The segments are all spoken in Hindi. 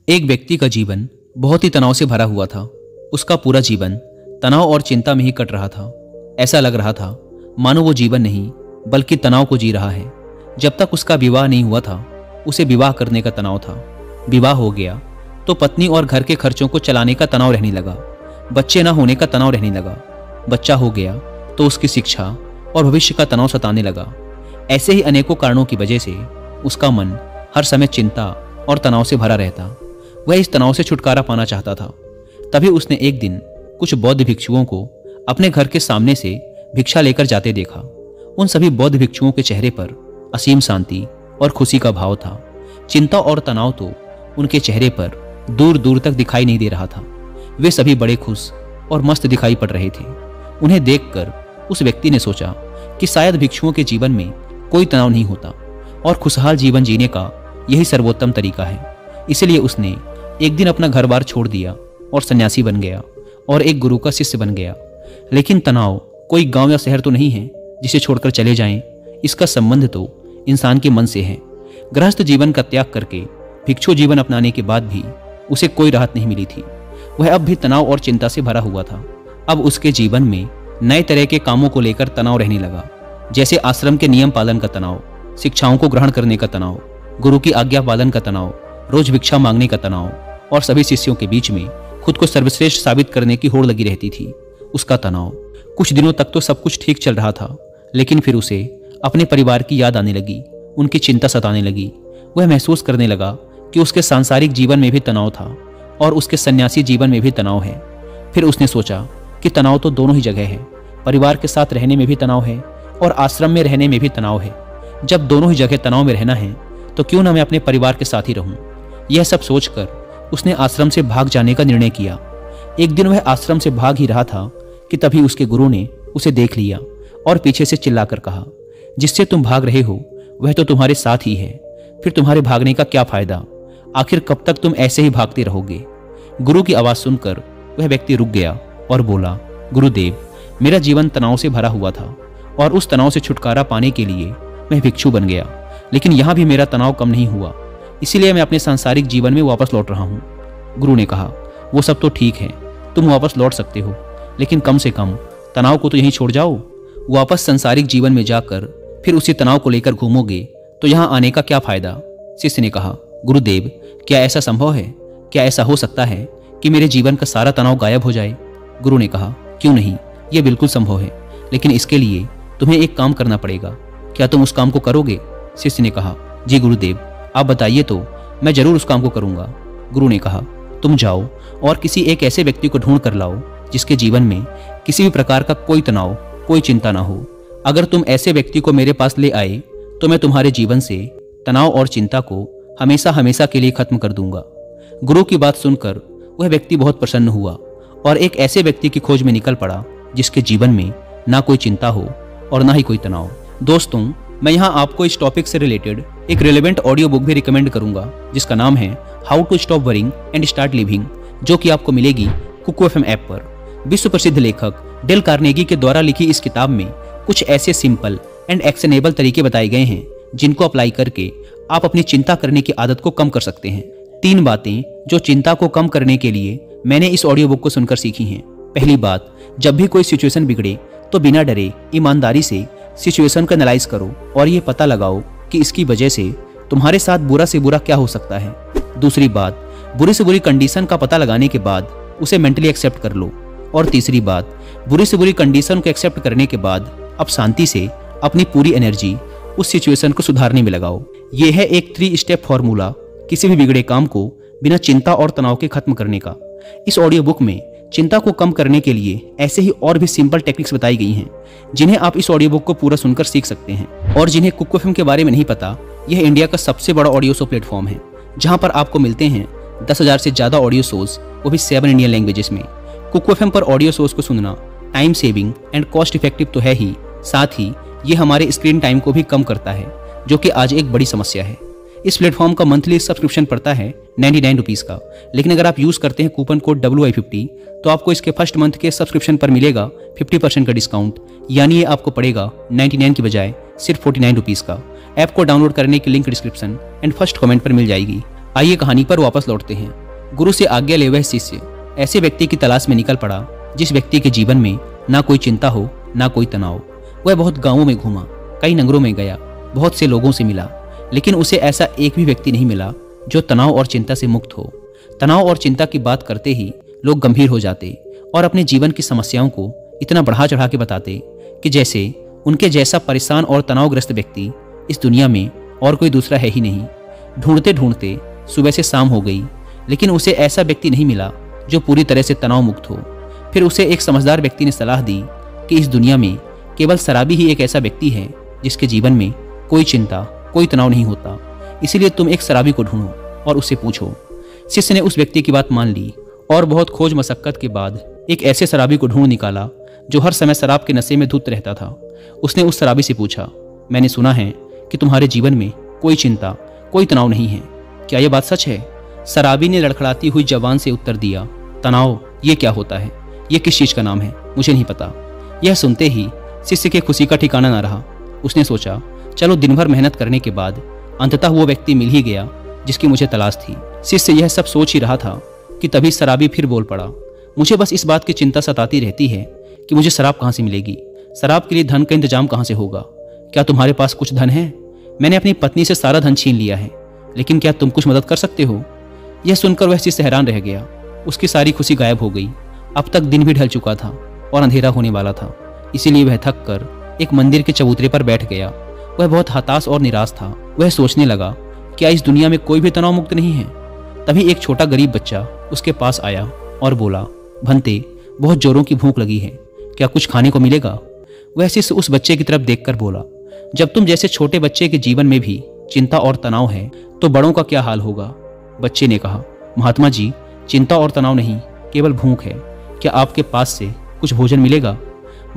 एक व्यक्ति का जीवन बहुत ही तनाव से भरा हुआ था। उसका पूरा जीवन तनाव और चिंता में ही कट रहा था। ऐसा लग रहा था मानो वो जीवन नहीं बल्कि तनाव को जी रहा है। जब तक उसका विवाह नहीं हुआ था उसे विवाह करने का तनाव था। विवाह हो गया तो पत्नी और घर के खर्चों को चलाने का तनाव रहने लगा। बच्चे न होने का तनाव रहने लगा। बच्चा हो गया तो उसकी शिक्षा और भविष्य का तनाव सताने लगा। ऐसे ही अनेकों कारणों की वजह से उसका मन हर समय चिंता और तनाव से भरा रहता। वह इस तनाव से छुटकारा पाना चाहता था। तभी उसने एक दिन कुछ बौद्ध भिक्षुओं को अपने घर के सामने से भिक्षा लेकर जाते देखा। उन सभी बौद्ध भिक्षुओं के चेहरे पर असीम शांति और खुशी का भाव था। चिंता और तनाव तो उनके चेहरे पर दूर दूर तक दिखाई नहीं दे रहा था। वे सभी बड़े खुश और मस्त दिखाई पड़ रहे थे। उन्हें देखकर उस व्यक्ति ने सोचा कि शायद भिक्षुओं के जीवन में कोई तनाव नहीं होता और खुशहाल जीवन जीने का यही सर्वोत्तम तरीका है। इसलिए उसने एक दिन अपना घर बार छोड़ दिया और सन्यासी बन गया और एक गुरु का शिष्य बन गया। लेकिन तनाव कोई गांव या शहर तो नहीं है जिसे छोड़कर चले जाएं। इसका संबंध तो इंसान के मन से है। गृहस्थ जीवन का त्याग करके भिक्षु जीवन अपनाने के बाद भी उसे कोई राहत नहीं मिली थी। वह अब भी तनाव और चिंता से भरा हुआ था। अब उसके जीवन में नए तरह के कामों को लेकर तनाव रहने लगा, जैसे आश्रम के नियम पालन का तनाव, शिक्षाओं को ग्रहण करने का तनाव, गुरु की आज्ञा पालन का तनाव, रोज भिक्षा मांगने का तनाव और सभी शिष्यों के बीच में खुद को सर्वश्रेष्ठ साबित करने की होड़ लगी रहती थी। उसका तनाव कुछ दिनों तक तो सब कुछ ठीक चल रहा था, लेकिन फिर उसे अपने परिवार की याद आने लगी। उनकी चिंता सताने लगी। वह महसूस करने लगा कि उसके सांसारिक जीवन में भी तनाव था और उसके सन्यासी जीवन में भी तनाव है। फिर उसने सोचा कि तनाव तो दोनों ही जगह है। परिवार के साथ रहने में भी तनाव है और आश्रम में रहने में भी तनाव है। जब दोनों ही जगह तनाव में रहना है तो क्यों ना मैं अपने परिवार के साथ ही रहूं। यह सब सोचकर उसने आश्रम से भाग जाने का निर्णय किया। एक दिन वह आश्रम से भाग ही रहा था कि तभी उसके गुरु ने उसे देख लिया और पीछे से चिल्लाकर कहा, जिससे तुम भाग रहे हो वह तो तुम्हारे साथ ही है। फिर तुम्हारे भागने का क्या फायदा? आखिर कब तक तुम ऐसे ही भागते रहोगे? गुरु की आवाज सुनकर वह व्यक्ति रुक गया और बोला, गुरुदेव, मेरा जीवन तनाव से भरा हुआ था और उस तनाव से छुटकारा पाने के लिए मैं भिक्षु बन गया। लेकिन यहाँ भी मेरा तनाव कम नहीं हुआ, इसीलिए मैं अपने सांसारिक जीवन में वापस लौट रहा हूँ। गुरु ने कहा, वो सब तो ठीक है, तुम वापस लौट सकते हो, लेकिन कम से कम तनाव को तो यहीं छोड़ जाओ। वापस सांसारिक जीवन में जाकर फिर उसी तनाव को लेकर घूमोगे तो यहाँ आने का क्या फायदा? शिष्य ने कहा, गुरुदेव, क्या ऐसा संभव है? क्या ऐसा हो सकता है कि मेरे जीवन का सारा तनाव गायब हो जाए? गुरु ने कहा, क्यों नहीं, यह बिल्कुल संभव है, लेकिन इसके लिए तुम्हें एक काम करना पड़ेगा। क्या तुम उस काम को करोगे? शिष्य ने कहा, जी गुरुदेव, आप बताइए तो मैं जरूर उस काम को करूंगा। गुरु ने कहा, तुम जाओ और किसी एक ऐसे व्यक्ति को ढूंढ कर लाओ जिसके जीवन में किसी भी प्रकार का कोई तनाव, कोई चिंता ना हो। अगर तुम ऐसे व्यक्ति को मेरे पास ले आए तो मैं तुम्हारे जीवन से तनाव और चिंता को हमेशा हमेशा के लिए खत्म कर दूंगा। गुरु की बात सुनकर वह व्यक्ति बहुत प्रसन्न हुआ और एक ऐसे व्यक्ति की खोज में निकल पड़ा जिसके जीवन में ना कोई चिंता हो और ना ही कोई तनाव। दोस्तों, मैं यहाँ आपको इस टॉपिक से रिलेटेड एक रेलेवेंट ऑडियो बुक भी रिकमेंड करूंगा जिसका नाम है how to stop worrying and start living, जो कि आपको मिलेगी कुकू एफएम ऐप पर। विश्व प्रसिद्ध लेखक डेल कार्नेगी के द्वारा लिखी इस किताब में कुछ ऐसे सिंपल एंड एक्शनेबल तरीके बताए गए हैं जिनको अप्लाई करके आप अपनी चिंता करने की आदत को कम कर सकते हैं। 3 बातें जो चिंता को कम करने के लिए मैंने इस ऑडियो बुक को सुनकर सीखी हैं। पहली बात, जब भी कोई सिचुएशन बिगड़े तो बिना डरे ईमानदारी से सिचुएशन का एनालाइज करो और ये पता लगाओ कि इसकी वजह से तुम्हारे साथ बुरा से बुरा क्या हो सकता है। दूसरी बात, बुरी से बुरी कंडीशन का पता लगाने के बाद उसे मेंटली एक्सेप्ट कर लो। और तीसरी बात, बुरी से बुरी कंडीशन को एक्सेप्ट करने के बाद अब शांति से अपनी पूरी एनर्जी उस सिचुएशन को सुधारने में लगाओ। यह है एक 3 स्टेप फॉर्मूला किसी भी बिगड़े काम को बिना चिंता और तनाव के खत्म करने का। इस ऑडियो बुक में चिंता को कम करने के लिए ऐसे ही और भी सिंपल टेक्निक्स बताई गई हैं जिन्हें आप इस ऑडियो बुक को पूरा सुनकर सीख सकते हैं। और जिन्हें कुकू एफएम के बारे में नहीं पता, यह इंडिया का सबसे बड़ा ऑडियो शो प्लेटफॉर्म है जहां पर आपको मिलते हैं 10,000 से ज्यादा ऑडियो शोज, वो भी 7 इंडियन लैंग्वेजेस में। कुकू एफएम पर ऑडियो शोज को सुनना time saving and cost effective तो है ही, साथ ही ये हमारे स्क्रीन टाइम को भी कम करता है, जो कि आज एक बड़ी समस्या है। इस प्लेटफॉर्म का मंथली सब्सक्रिप्शन पड़ता है 99 रुपीज़ का, लेकिन अगर आप यूज़ करते हैं कूपन कोड WI50 तो आपको इसके फर्स्ट मंथ के सब्सक्रिप्शन पर मिलेगा 50% का डिस्काउंट, यानी ये आपको पड़ेगा 99 की बजाय सिर्फ 49 रुपीज़ का। ऐप को डाउनलोड करने की link description and first comment पर मिल जाएगी। आइए कहानी पर वापस लौटते हैं। गुरु से आज्ञा ले वह शिष्य ऐसे व्यक्ति की तलाश में निकल पड़ा जिस व्यक्ति के जीवन में ना कोई चिंता हो ना कोई तनाव। वह बहुत गांवों में घूमा, कई नगरों में गया, बहुत से लोगों से मिला, लेकिन उसे ऐसा एक भी व्यक्ति नहीं मिला जो तनाव और चिंता से मुक्त हो। तनाव और चिंता की बात करते ही लोग गंभीर हो जाते और अपने जीवन की समस्याओं को इतना बढ़ा चढ़ा के बताते कि जैसे उनके जैसा परेशान और तनावग्रस्त व्यक्ति इस दुनिया में और कोई दूसरा है ही नहीं। ढूंढते ढूंढते सुबह से शाम हो गई, लेकिन उसे ऐसा व्यक्ति नहीं मिला जो पूरी तरह से तनाव मुक्त हो। फिर उसे एक समझदार व्यक्ति ने सलाह दी कि इस दुनिया में केवल शराबी ही एक ऐसा व्यक्ति है जिसके जीवन में कोई चिंता, कोई तनाव नहीं होता। इसीलिए तुम एक शराबी को ढूंढो और उससे पूछो। शिष्य ने उस व्यक्ति की बात मान ली और बहुत खोज मशक्कत के बाद एक ऐसे शराबी को ढूंढ निकाला जो हर समय शराब के नशे में धुत रहता था। उसने उस शराबी से पूछा, मैंने सुना है कि तुम्हारे जीवन में कोई चिंता, कोई तनाव नहीं है, क्या यह बात सच है? शराबी ने लड़खड़ाती हुई जबान से उत्तर दिया, तनाव ये क्या होता है? ये किस चीज का नाम है? मुझे नहीं पता। यह सुनते ही शिष्य के खुशी का ठिकाना न रहा। उसने सोचा, चलो दिन भर मेहनत करने के बाद अंततः वो व्यक्ति मिल ही गया जिसकी मुझे तलाश थी। शिष्य यह सब सोच ही रहा था कि तभी शराबी फिर बोल पड़ा, मुझे बस इस बात की चिंता सताती रहती है कि मुझे शराब कहाँ से मिलेगी, शराब के लिए धन का इंतजाम कहाँ से होगा? क्या तुम्हारे पास कुछ धन है? मैंने अपनी पत्नी से सारा धन छीन लिया है, लेकिन क्या तुम कुछ मदद कर सकते हो? यह सुनकर वह शिष्य हैरान रह गया। उसकी सारी खुशी गायब हो गई। अब तक दिन भी ढल चुका था और अंधेरा होने वाला था, इसीलिए वह थक कर एक मंदिर के चबूतरे पर बैठ गया। वह बहुत हताश और निराश था। वह सोचने लगा, क्या इस दुनिया में कोई भी तनाव मुक्त नहीं है? तभी एक छोटा गरीब बच्चा उसके पास आया और बोला, भंते, बहुत जोरों की भूख लगी है, क्या कुछ खाने को मिलेगा? वह शिष्य उस बच्चे की तरफ देखकर बोला, जब तुम जैसे छोटे बच्चे के जीवन में भी चिंता और तनाव है तो बड़ों का क्या हाल होगा? बच्चे ने कहा, महात्मा जी, चिंता और तनाव नहीं, केवल भूख है, क्या आपके पास से कुछ भोजन मिलेगा?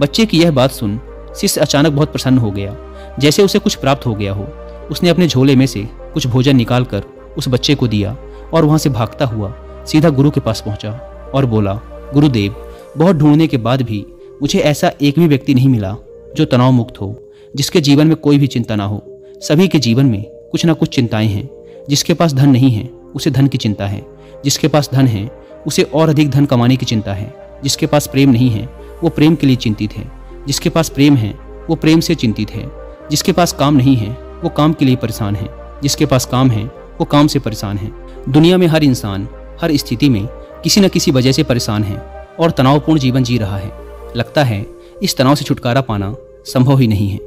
बच्चे की यह बात सुन शिष्य अचानक बहुत प्रसन्न हो गया, जैसे उसे कुछ प्राप्त हो गया हो। उसने अपने झोले में से कुछ भोजन निकालकर उस बच्चे को दिया और वहां से भागता हुआ सीधा गुरु के पास पहुंचा और बोला, गुरुदेव, बहुत ढूंढने के बाद भी मुझे ऐसा एक भी व्यक्ति नहीं मिला जो तनाव मुक्त हो, जिसके जीवन में कोई भी चिंता ना हो। सभी के जीवन में कुछ ना कुछ चिंताएं हैं। जिसके पास धन नहीं है उसे धन की चिंता है, जिसके पास धन है उसे और अधिक धन कमाने की चिंता है, जिसके पास प्रेम नहीं है वो प्रेम के लिए चिंतित है, जिसके पास प्रेम है वो प्रेम से चिंतित है, जिसके पास काम नहीं है वो काम के लिए परेशान है, जिसके पास काम है वो काम से परेशान है। दुनिया में हर इंसान हर स्थिति में किसी न किसी वजह से परेशान है और तनावपूर्ण जीवन जी रहा है। लगता है इस तनाव से छुटकारा पाना संभव ही नहीं है।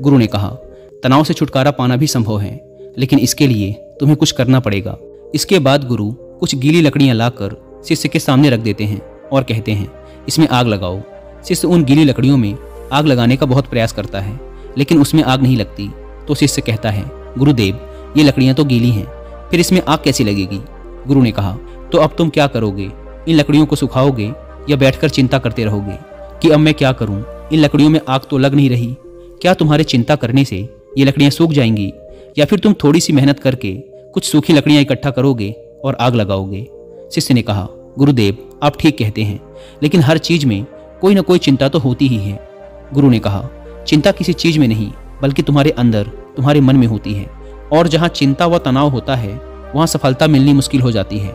गुरु ने कहा, तनाव से छुटकारा पाना भी संभव है, लेकिन इसके लिए तुम्हें कुछ करना पड़ेगा। इसके बाद गुरु कुछ गीली लकड़ियां लाकर शिष्य के सामने रख देते हैं और कहते हैं, इसमें आग लगाओ। शिष्य उन गीली लकड़ियों में आग लगाने का बहुत प्रयास करता है, लेकिन उसमें आग नहीं लगती। तो शिष्य कहता है, गुरुदेव, ये लकड़ियां तो गीली हैं, फिर इसमें आग कैसी लगेगी? गुरु ने कहा, तो अब तुम क्या करोगे? इन लकड़ियों को सुखाओगे या बैठकर चिंता करते रहोगे कि अब मैं क्या करूं? इन लकड़ियों में आग तो लग नहीं रही। क्या तुम्हारे चिंता करने से ये लकड़ियां सूख जाएंगी, या फिर तुम थोड़ी सी मेहनत करके कुछ सूखी लकड़ियां इकट्ठा करोगे और आग लगाओगे? शिष्य ने कहा, गुरुदेव, आप ठीक कहते हैं, लेकिन हर चीज में कोई ना कोई चिंता तो होती ही है। गुरु ने कहा, चिंता किसी चीज में नहीं बल्कि तुम्हारे अंदर, तुम्हारे मन में होती है, और जहाँ चिंता व तनाव होता है वहाँ सफलता मिलनी मुश्किल हो जाती है,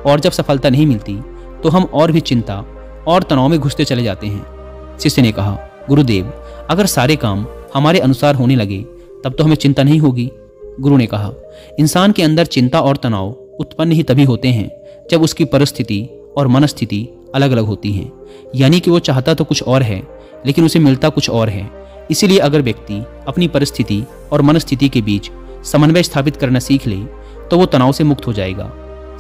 और जब सफलता नहीं मिलती तो हम और भी चिंता और तनाव में घुसते चले जाते हैं। शिष्य ने कहा, गुरुदेव, अगर सारे काम हमारे अनुसार होने लगे तब तो हमें चिंता नहीं होगी। गुरु ने कहा, इंसान के अंदर चिंता और तनाव उत्पन्न ही तभी होते हैं जब उसकी परिस्थिति और मनस्थिति अलग अलग होती हैं। यानी कि वो चाहता तो कुछ और है लेकिन उसे मिलता कुछ और है। इसीलिए अगर व्यक्ति अपनी परिस्थिति और मनस्थिति के बीच समन्वय स्थापित करना सीख ले तो वो तनाव से मुक्त हो जाएगा।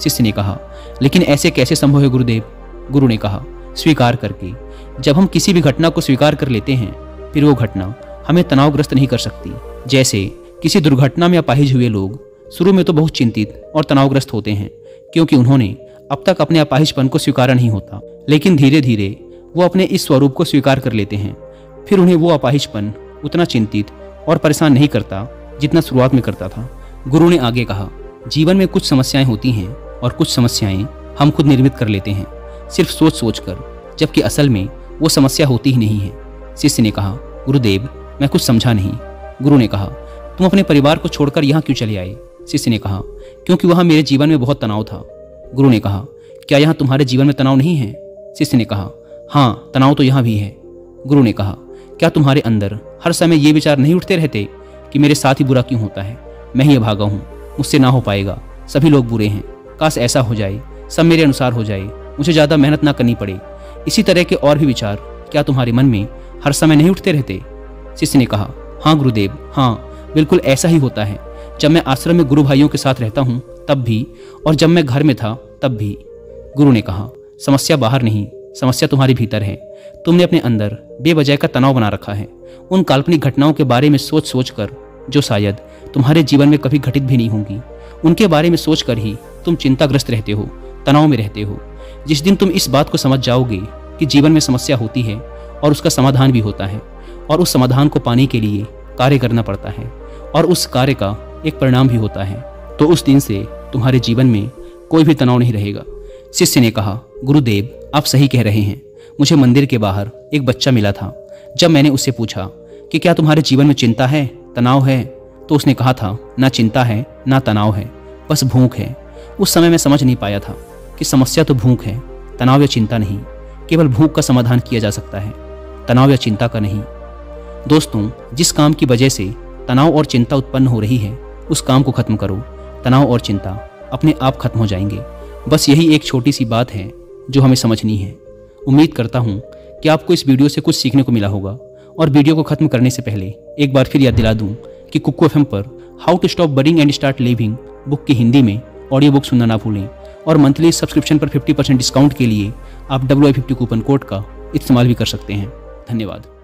शिष्य ने कहा, लेकिन ऐसे कैसे संभव है गुरुदेव? गुरु ने कहा, स्वीकार करके। जब हम किसी भी घटना को स्वीकार कर लेते हैं फिर वो घटना हमें तनावग्रस्त नहीं कर सकती। जैसे किसी दुर्घटना में अपाहिज हुए लोग शुरू में तो बहुत चिंतित और तनावग्रस्त होते हैं, क्योंकि उन्होंने अब तक अपने अपाहिजपन को स्वीकारा नहीं होता, लेकिन धीरे धीरे वो अपने इस स्वरूप को स्वीकार कर लेते हैं। फिर उन्हें वो अपाहिजपन उतना चिंतित और परेशान नहीं करता जितना शुरुआत में करता था। गुरु ने आगे कहा, जीवन में कुछ समस्याएं होती हैं और कुछ समस्याएं हम खुद निर्मित कर लेते हैं सिर्फ सोच सोच कर, जबकि असल में वो समस्या होती ही नहीं है। शिष्य ने कहा, गुरुदेव, मैं कुछ समझा नहीं। गुरु ने कहा, तुम अपने परिवार को छोड़कर यहाँ क्यों चले आए? शिष्य ने कहा, क्योंकि वहाँ मेरे जीवन में बहुत तनाव था। गुरु ने कहा, क्या यहाँ तुम्हारे जीवन में तनाव नहीं है? शिष्य ने कहा, हाँ, तनाव तो यहाँ भी है। गुरु ने कहा, क्या तुम्हारे अंदर हर समय ये विचार नहीं उठते रहते कि मेरे साथ ही बुरा क्यों होता है, मैं ही अभागा हूँ, मुझसे ना हो पाएगा, सभी लोग बुरे हैं, काश ऐसा हो जाए, सब मेरे अनुसार हो जाए, मुझे ज़्यादा मेहनत ना करनी पड़े। इसी तरह के और भी विचार क्या तुम्हारे मन में हर समय नहीं उठते रहते? शिष्य ने कहा, हाँ गुरुदेव, हाँ, बिल्कुल ऐसा ही होता है। जब मैं आश्रम में गुरु भाइयों के साथ रहता हूँ तब भी, और जब मैं घर में था तब भी। गुरु ने कहा, समस्या बाहर नहीं, समस्या तुम्हारे भीतर है। तुमने अपने अंदर बेवजह का तनाव बना रखा है, उन काल्पनिक घटनाओं के बारे में सोच सोच कर जो शायद तुम्हारे जीवन में कभी घटित भी नहीं होंगी। उनके बारे में सोच कर ही तुम चिंताग्रस्त रहते हो, तनाव में रहते हो। जिस दिन तुम इस बात को समझ जाओगे कि जीवन में समस्या होती है और उसका समाधान भी होता है, और उस समाधान को पाने के लिए कार्य करना पड़ता है, और उस कार्य का एक परिणाम भी होता है, तो उस दिन से तुम्हारे जीवन में कोई भी तनाव नहीं रहेगा। शिष्य ने कहा, गुरुदेव, आप सही कह रहे हैं। मुझे मंदिर के बाहर एक बच्चा मिला था। जब मैंने उससे पूछा कि क्या तुम्हारे जीवन में चिंता है, तनाव है, तो उसने कहा था, ना चिंता है ना तनाव है, बस भूख है। उस समय मैं समझ नहीं पाया था कि समस्या तो भूख है, तनाव या चिंता नहीं। केवल भूख का समाधान किया जा सकता है, तनाव या चिंता का नहीं। दोस्तों, जिस काम की वजह से तनाव और चिंता उत्पन्न हो रही है, उस काम को खत्म करो। तनाव और चिंता अपने आप खत्म हो जाएंगे। बस यही एक छोटी सी बात है जो हमें समझनी है। उम्मीद करता हूँ कि आपको इस वीडियो से कुछ सीखने को मिला होगा। और वीडियो को खत्म करने से पहले एक बार फिर याद दिला दूँ कि कुक्कू FM पर how to stop worrying and start living book की हिंदी में ऑडियो बुक सुनना ना भूलें। और मंथली सब्सक्रिप्शन पर 50% डिस्काउंट के लिए आप WI50 कूपन कोड का इस्तेमाल भी कर सकते हैं। धन्यवाद।